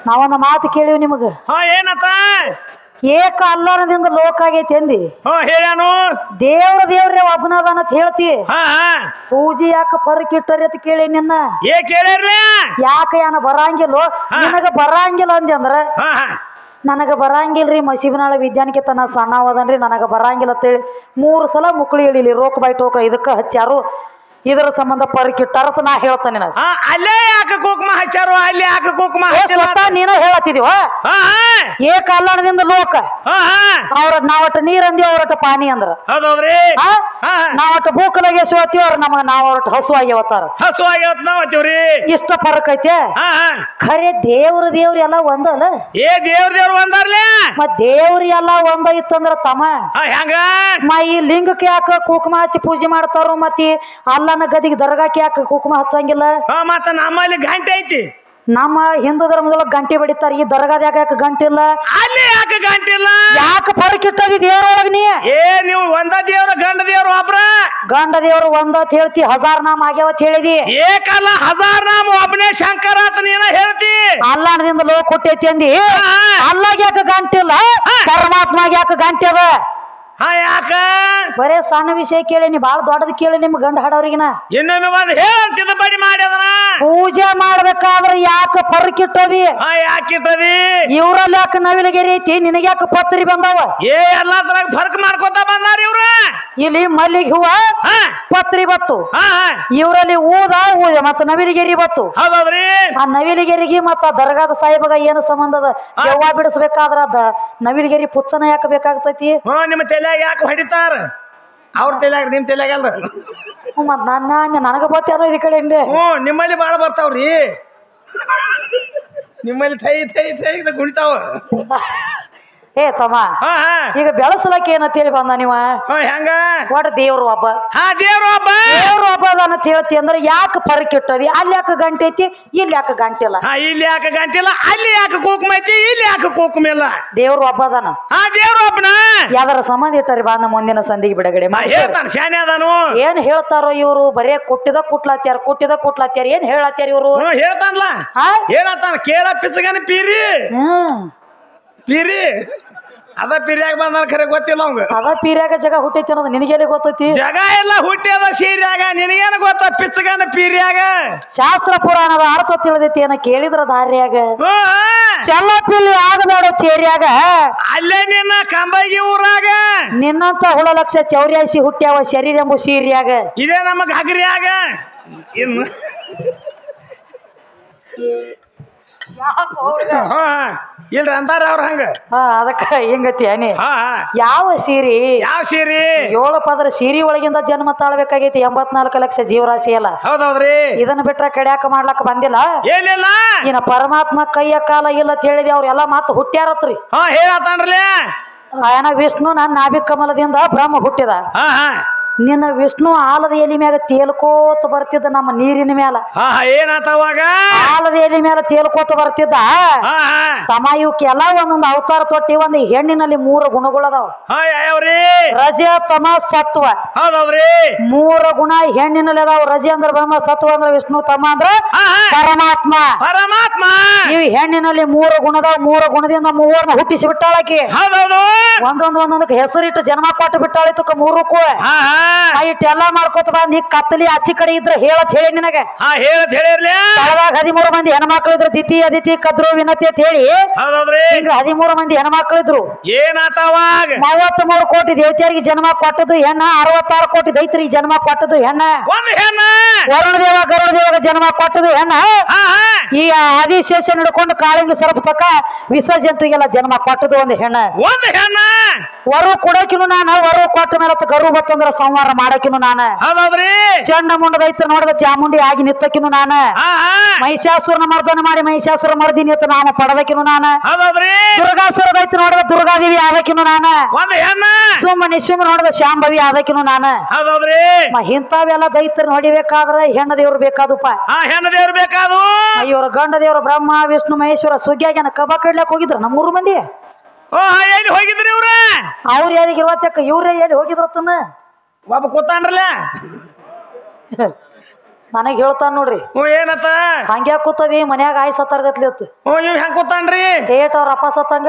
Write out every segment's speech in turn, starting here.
ನಾವೊಂದು ಮಾತು ಕೇಳಿವಿ ನಿಮಗ. ಹಾ ಏನತ್ತ? ಏಕ ಅಲ್ಲರದಿಂದ ಲೋಕ ಆಗೈತಿ ಅಂದಿ. ಹೇಳ್ಯಾನು. ದೇವ್ರೇ ಒಬ್ಬನದಾನ ಅಂತ ಹೇಳ್ತಿ. ಪೂಜೆ ಯಾಕ ಪರಕಿಟ್ಟರಿ ಅಂತ ಕೇಳಿ ನಿನ್ನ. ಕೇಳ್ಯಾರ್ಲ ಯಾಕ ಏನ ಬರಂಗಿಲ್ಲ ನಿನಗ ಬರಂಗಿಲ್ಲ ಅಂದಿ ಅಂದ್ರ ನನಗ ಬರಂಗಿಲ್ರಿ ಮಸೀಬಿನಾಳ ವಿದ್ಯಾನಿಕೇತನ ತನ ಸಣ್ಣವದನ್ರಿ ನನಗ ಬರಂಗಿಲ್ಲ ಅಂತೇಳಿ 3 ಸಲ ಮುಕ್ಳಿ ಹೇಳಿಲಿ ರೋಕ್ ಬೈ ಟೋಕ ಇದಕ್ಕ ಹಚ್ಚಾರು. ಇದರ ಸಂಬಂಧ ಪರಕಿಟ್ಟಾರತ ನಾ ಹೇಳ್ತಾನೆ. ಅಲ್ಲೇ ಯಾಕ ಕುಕುಮ ಹಚ್ಚಾರು ಅಲ್ಲಿ ಯಾಕ ಕುಕುಮ ನೀನ ಹೇಳತ್ತಿದೀವ. ಏಕ ಅಲ್ಲಣದಿಂದ ಲೋಕ ಅವ್ರ ನಾವಟ ನೀರ್ ಅಂದಿ ಅವ್ರಟ ಪಾನಿ ಅಂದ್ರ ನಾವಟ ಭೂಕಲಾಗೆ ಶಿವತ್ತಿ ಅವ್ರ ನಮಗ ನಾವ್ ಅವ್ರಟ ಹಸು ಆಗ್ಯವತ್ತಾರ ಹಸು ಆಗ್ಯವತ್ ನಾವತ್ತೀವ್ರಿ. ಇಷ್ಟ ಫರಕ್ ಐತೆ. ಖರೆ ದೇವ್ರ ಎಲ್ಲ ಒಂದಲ್ಲ. ದೇವ್ರ ಒಂದಾರ್ಲೆ ಮತ್ ದೇವ್ರ ಎಲ್ಲ ಒಂದ ಇತ್ತಂದ್ರ ತಮ್ಮ ಹೆಂಗ ಈ ಲಿಂಗಕ್ಕೆ ಯಾಕ ಕುಕುಮ ಹಚ್ಚಿ ಪೂಜೆ ಮಾಡ್ತಾರ ಮತ್ತಿ ಅಲ್ಲನ ಗದಿಗೆ ದರ್ಗಾಕ್ಕೆ ಯಾಕ ಕುಕುಮ ಹಚ್ಚಂಗಿಲ್ಲ. ಮತ್ತ ನಮ್ಮಲ್ಲಿ ಗಂಟೆ ಐತಿ. ನಮ್ಮ ಹಿಂದೂ ಧರ್ಮದೊಳಗ ಗಂಟೆ ಬಡಿತಾರ. ಈ ದರ್ಗಾದ ಯಾಕ ಗಂಟಿಲ್ಲ? ಅಲ್ಲಿ ಯಾಕೆ ಗಂಟಿಲ್ಲ? ಯಾಕೆ ಫರಕಿಟ್ಟದಿ ದೇವ್ರೊಳಗ ನೀ? ನೀವು ಒಂದ ದೇವ್ರ ಗಂಡ ದೇವ್ರ ಒಬ್ರ ಗಂಡ ದೇವ್ರು ಒಂದ ಹೇಳ್ತಿ. 1000 ನಾಮ ಆಗ್ಯಾವತ್ ಹೇಳಿದಿ. ಏಕಲ್ಲ 1000 ನಾಮ ಒಬ್ಬನೇ ಶಂಕರ ಅಂತ ನೀನ ಹೇಳ್ತಿ. ಅಲ್ಲಣದಿಂದ ಲೋಕ ಹುಟ್ಟೈತಿ ಅಂದಿ. ಅಲ್ಲಾಗ ಯಾಕ ಗಂಟಿಲ್ಲ? ಪರಮಾತ್ಮಾಗ ಯಾಕ ಗಂಟೆ ಅದ? ಯಾಕ ಬರೇ ಸಣ್ಣ ವಿಷಯ ಕೇಳಿ ನೀ ಬಾಳ ದೊಡ್ಡದ್ ಕೇಳಿ ನಿಮ್ ಗಂಡ ಹಾಡವ್ರಿಗಿನ ಇನ್ನೊಮ್ಮೆ ಒಂದ್ ಹೇಳ್ತಿದ್ದ ಬಡಿ ಮಾಡಿ ಅದನ್ನ ಪೂಜೆ ಮಾಡ್ಬೇಕಾದ್ರ ಯಾಕ ಪರಕಿಟ್ಟದಿ? ಯಾಕಿಟ್ಟದಿ? ಇವ್ರಲ್ಲಿ ಯಾಕ ನವಿಲಗಿರಿ ಐತಿ ನಿನಗ ಯಾಕ ಪತ್ರಿ ಬಂದವ? ಎಲ್ಲಾ ತರಗ ಫರ್ಕ್ ಮಾಡ್ಕೊತ ಬಂದಾರ ಇವ್ರ. ಇಲ್ಲಿ ಮಲ್ಲಿಗೆ ಹೂವ ಪತ್ರಿ ಬತ್ತು, ಇವ್ರಲ್ಲಿ ಊದ ಮತ್ತ ನವಿಲಗಿರಿ ಬತ್ತು. ಹೌದೌದ್ರಿ. ಆ ನವಿಲಗಿರಿಗೆ ಮತ್ತ ದರ್ಗಾದ ಸಾಹೇಬಗ ಏನು ಸಂಬಂಧ ಅದ? ದೆವ್ವ ಬಿಡಿಸ್ಬೇಕಾದ್ರ ಅದ ನವಿಲಗಿರಿ ಪುಚ್ಚನ ಯಾಕ ಬೇಕಾಗ್ತೈತಿ? ನಿಮ್ಮ ತಲೆಯಾಗ ಯಾಕೆ ಹೊಡಿತಾರ? ಅವ್ರ ತಲೆಯಾಗ ನಿಮ್ ತಲೆಯಾಗಲ್ರ. ಮತ್ ನನಗ ಬತ್ತೇನೋ ಈ ಕಡೆ ನಿಮ್ಮಲ್ಲಿ ಬಾಳ ಬರ್ತಾವ್ರಿ. ನಿಮ್ಮಲ್ಲಿ ಥೈ ಥೈ ಥೈ ಗುಣಿತಾವ. ತಮ್ಮ ಈಗ ಬೆಳಸಲಕ್ಕೆ ಏನಂತೇಳಿ ಬಂದ ನೀವ? ಹೆಂಗ ಒಟ್ಟ ದೇವ್ರು ಒಬ್ಬ. ದೇವ್ರು ಒಬ್ಬ ಅಂತ ಹೇಳ್ತಿ ಅಂದ್ರೆ ಯಾಕೆ ಪರಕಿಟ್ಟದಿ? ಅಲ್ಲಿ ಯಾಕೆ ಗಂಟೆ ಐತಿ ಇಲ್ಲಿ ಯಾಕೆ ಗಂಟಿಲ್ಲ? ಇಲ್ಲಿ ಯಾಕೆ ಗಂಟಿಲ್ಲ? ಅಲ್ಲಿ ಯಾಕೆ ಕುಕುಮ ಐತಿ ಇಲ್ಲಿ ಯಾಕೆ ಕುಕುಮ ಇಲ್ಲ? ದೇವ್ರು ಒಬ್ಬದಾನ. ದೇವ್ರು ಒಬ್ಬನ ಯಾವ್ದಾರ ಸಂಬಂಧ ಇಟ್ಟಾರಿ ಬಂದ ಮುಂದಿನ ಸಂದಿಗೆ ಬಿಡುಗಡೆ ಹೇಳ್ತಾನ. ಶಾನೆ ಅದಾನು. ಏನ್ ಹೇಳ್ತಾರೋ ಇವ್ರು? ಬರೇ ಕುಟ್ಲಾತ್ಯಾರ ಏನ್ ಹೇಳತ್ಯಾರ ಇವ್ರು? ಹೇಳ್ತಾನಲ್ಲ ಏನತ್ತಾನ ಕೇಳ ಪಿಸಗನ ಪೀರಿ ಪೀರಿ ಅದ ಪಿರಿಯಾಗ ಬಂದ ಖರೆ ಗೊತ್ತಿಲ್ಲ ಅವಂಗ. ಅದ ಪೀರ್ಯಾಗ ಜಗ ಹುಟ್ಟೈತಿ ಅನ್ನೋದು ನಿನಗೆಲ್ಲಿ ಗೊತ್ತೈತಿ? ಜಗ ಎಲ್ಲ ಹುಟ್ಟ್ಯದ ಸೀರ್ಯಾಗ, ನಿನಗೇನು ಗೊತ್ತ ಪಿಚ್ಚಗನ ಪೀರ್ಯಾಗ? ಶಾಸ್ತ್ರ ಪುರಾಣದ ಅರ್ಥ ತಿಳಿದೈತಿ ಏನ ಕೇಳಿದ್ರ ದಾರ್ಯಾಗ. ಚಲ್ಲಪಿಲ್ಲಿ ಆಗಬೇಡ ಚೇರ್ಯಾಗ. ಅಲ್ಲೇ ನಿನ್ನ ಕಂಬಗಿ ಊರಾಗ ನಿನ್ನಂತ ಹುಳ ಲಕ್ಷ ಚೌರ್ಯಾಸಿ ಹುಟ್ಟ್ಯಾವ ಶರೀರ ಎಂಬು ಸೀರ್ಯಾಗ. ಇದೇ ನಮ್ಮ ಗಗರಿಯಾಗ ಇನ್ನು ಇಲ್ರಿ ಅಂತಾರ ಅವ್ರ ಹಂಗ. ಅದಕ್ಕ ಹಿಂಗತಿ ಅನಿ. ಯಾವ ಸೀರಿ 7 ಪದರ ಸೀರಿ ಒಳಗಿಂದ ಜನ್ಮ ತಾಳ್ಬೇಕಾಗೈತಿ. 84 ಲಕ್ಷ ಜೀವರಾಶಿ ಅಲ್ಲ. ಹೌದೌದ್ರಿ. ಇದನ್ನ ಬಿಟ್ರ ಕಡ್ಯಾಕ ಮಾಡ್ಲಕ್ ಬಂದಿಲ್ಲ. ಏನಿಲ್ಲ ಇನ್ನ ಪರಮಾತ್ಮ ಕೈಯ ಕಾಲ ಇಲ್ಲ ಅಂತ ಹೇಳಿದಿ. ಅವ್ರೆಲ್ಲಾ ಮಾತು ಹುಟ್ಟ್ಯಾರತ್ರಿ. ಹೇಳತ್ತಾನ್ರಲ್ಲ ಏನ ವಿಷ್ಣು ನನ್ನ ನಾಭಿಕ ಕಮಲದಿಂದ ಬ್ರಹ್ಮ ಹುಟ್ಟಿದ. ನಿನ್ನ ವಿಷ್ಣು ಆಲದ ಎಲಿ ಮ್ಯಾಗ ತೇಲ್ಕೋತ ಬರ್ತಿದ್ದ ನಮ್ಮ ನೀರಿನ ಮ್ಯಾಲ. ಏನಾತವಾಗ ಆಲದ ಎಲಿ ಮ್ಯಾಲ ತೇಲ್ಕೋತ ಬರ್ತಿದ್ದ. ತಮ್ಮ ಇವಕ್ಕೆಲ್ಲ ಒಂದೊಂದು ಅವತಾರ ತೊಟ್ಟಿ. ಒಂದು ಹೆಣ್ಣಿನಲ್ಲಿ 3 ಗುಣಗಳದಾವ. ರಜ ತಮ ಸತ್ವ. ಹೌದೌದ್ರಿ. 3 ಗುಣ ಹೆಣ್ಣಿನಲ್ಲಿ ಅದಾವ. ರಜೆ ಅಂದ್ರ ಬ್ರಹ್ಮ, ಸತ್ವ ಅಂದ್ರ ವಿಷ್ಣು, ತಮ್ಮ ಅಂದ್ರ ಪರಮಾತ್ಮ. ಇವ್ ಹೆಣ್ಣಿನಲ್ಲಿ 3 ಗುಣದಾವ. 3 ಗುಣದಿಂದ 3 ಹುಟ್ಟಿಸಿ ಬಿಟ್ಟಾಳಕಿ. ಒಂದೊಂದಕ್ಕೆ ಹೆಸರಿಟ್ಟು ಜನ್ಮ ಕೊಟ್ಟು ಬಿಟ್ಟಾಳಿತು 3ಕ್ಕೂ. ಇಟ್ಟೆಲ್ಲ ಮಾಡ್ಕೋತ ಬಂದ್ ಈಗ ಕತ್ತಲಿ ಆಚಿ ಕಡೆ ಇದ್ರ ಹೇಳತ್ ಹೇಳಿ ನಿನಗ. ಕಳೆದಾಗ 13 ಮಂದಿ ಹೆಣ್ಮಕ್ಳು ಇದ್ರು. ದಿತಿ ಅದಿತಿ ಕದ್ರು ವಿನತಿ ಅಂತ ಹೇಳಿ ಹಿಂಗ 13 ಮಂದಿ ಹೆಣ್ಮಕ್ಳು ಇದ್ರು. 33 ಕೋಟಿ ದೇವತೆಯರಿಗೆ ಜನ್ಮ ಕೊಟ್ಟದ್ದು ಹೆಣ್ಣ. 66 ಕೋಟಿ ದೈತ್ರಿಗೆ ಜನ್ಮ ಕೊಟ್ಟದ್ದು ಹೆಣ್ಣ. ವರುಣ ದೇವ ಗರುಡ ದೇವಗ ಜನ್ಮ ಕೊಟ್ಟದ್ದು ಹೆಣ್ಣ. ಈ ಆದಿಶೇಷ ಹಿಡ್ಕೊಂಡು ಕಾಳಿಂಗ ಸರ್ಪ ತಕ ವಿಸರ್ಜಂತುಗೆಲ್ಲ ಜನ್ಮ ಕೊಟ್ಟದ್ದು ಒಂದು ಹೆಣ್ಣ. ವರು ಕೊಡಕಿನು ನಾನ, ವರು ಕೊಟ್ಟ ಮೇಲೆ ಗರು ಬತ್ತಂದ್ರ ಸಂಹಾರ ಮಾಡಕಿನು ನಾನ. ಚಂಡ ಮುಂಡ ದೈತ್ರ ನೋಡಿದ ಚಾಮುಂಡಿ ಆಗಿ ನಿತ್ತಕಿನು ನಾನ. ಮಹಿಷಾಸುರನ ಮರ್ದನ ಮಾಡಿ ಮಹಿಷಾಸುರ ಮರ್ದಿನಿ ಅಂತ ನಾಮ ಪಡೆದಕಿನು ನಾನ. ದುರ್ಗಾಸುರ ದೈತ್ರ ನೋಡಿದ ದುರ್ಗಾದೇವಿ ಆದಕಿನು ನಾನ. ನಿಶುಮ ನೋಡಿದ ಶಾಂಭವಿ ಆದಕಿನು ನಾನ. ಇಂಥವೆಲ್ಲ ದೈತ್ರ ನೋಡಿಬೇಕಾದ್ರ ಹೆಣ್ಣ ದೇವ್ರು ಬೇಕಾದಪ್ಪ. ಇವ್ರ ಗಂಡ ದೇವ್ರ ಬ್ರಹ್ಮ ವಿಷ್ಣು ಮಹೇಶ್ವರ ಸುಗ್ಗಿಯಾಗ ಕಬ್ಬ ಕಡ್ಲಕ್ ಹೋಗಿದ್ರ ನಮ್ಮ 3 ಮಂದಿ. ಹೋಗಿದ್ರಿ ಇವ್ರ? ಅವ್ರ ಯಾರಿಗೆ ಇರುವತ್ತಕ್ಕ ಇವ್ರೇ ಎಲ್ಲಿ ಹೋಗಿದ್ರತ್ತನ ಒಬ್ಬ ಕೂತಾನ್ರಲ್ಲ. ನನಗ್ ಹೇಳ್ತಾನ ನೋಡ್ರಿ. ಏನತ್ತ ಹಂಗ್ಯಾಕ ಕೂತದಿ ಮನ್ಯಾಗ ಆಯ್ ಸತ್ತಾರ್ಗತ್ಲಿ ಅತ್ತು. ಇವ್ ಹೆಂಗ್ ಕೂತಾನ್ರಿ? ಏಟ್ ಅವ್ರ ಅಪ್ಪ ಸತ್ತಂಗ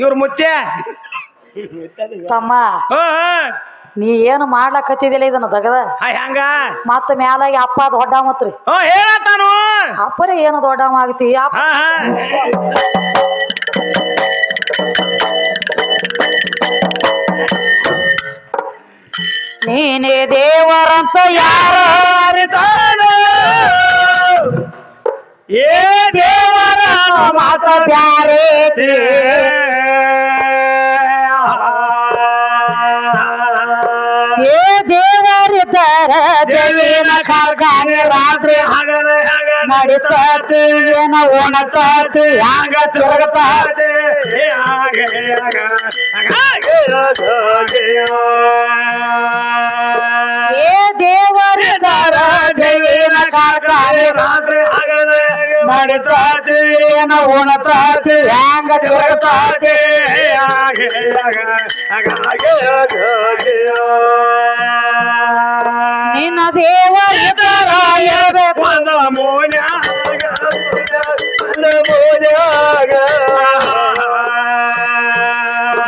ಇವ್ರ ಮುತ್ಯ ತಮ್ಮ. ನೀ ಏನು ಮಾಡ್ಲಕತ್ತಿದಿಲ್ಲ ಇದನ್ನ ದಗದ ಹಂಗ ಮತ್ತ ಮ್ಯಾಲಾಗಿ ಅಪ್ಪ ದೊಡ್ಡ ಮತ್ರಿ ಹೇಳತ್ತಾನು ಅಪ್ಪರೇ ಏನು ದೊಡ್ಡಮ್ಮ ಆಗತಿ. ನೀನೇ ದೇವರಂತ ಯಾರ ಏ ದೇವರ ಮಾತ ಬ್ಯಾರೆ ಏ ದೇವರಿದ್ದಾರ ದೇವಿನ ಕಾರ್ಖಾನೆ ರಾತ್ರಿ ಹಗಲ ನಡಿತಾತಿ ಏನ ಒಣತಾತಿ ಹ್ಯಾಂಗ ತಿರುಗತಾತಿ ಏ ದೇವರಿದ್ದಾರ ದೇವಿನ ಕಾರ್ಖಾನೆ ರಾತ್ರಿ ಹಗಲ ನಡಿತಾತಿ ಏನ ಒಣತಾತಿ ಹ್ಯಾಂಗ ತಿರುಗತಾತಿ ನಿನ್ನ ದೇವರಿದ್ದಾರ ಇರಬೇಕು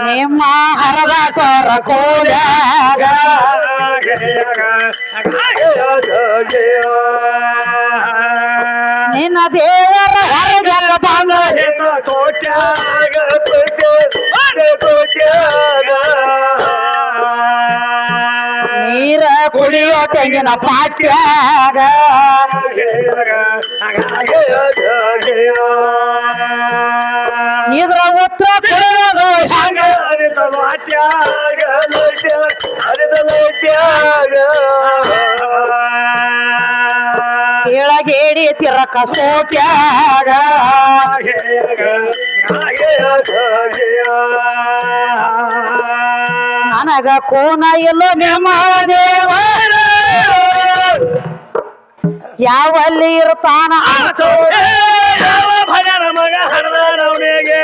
ನಿಮ್ಮ ಹರದಾಸರ ಕೋಡ್ಯಾಗ ನಿನ್ನ ದೇವರ ಹೊರಗಲ್ಲ ಬಂದ ನೀರ ಕುಡಿಯೋ ತೆಂಗಿನ ಪಾಟ್ಯಾಗ ಇದ್ರ ಉತ್ತರ ಕುಡಿಯೋದು ಹೆಂಗ ಕೆಳಗೇಡಿ ತಿರಕ ಸೋಟ್ಯಾಗ ನನಗ ಕೋನ ಎಲ್ಲೋ ನಿಮ್ಮ ದೇವರ ಯಾವಲ್ಲಿ ಇರ್ತಾನ ಭಜನ ಮಗ ಹರದವನಿಗೆ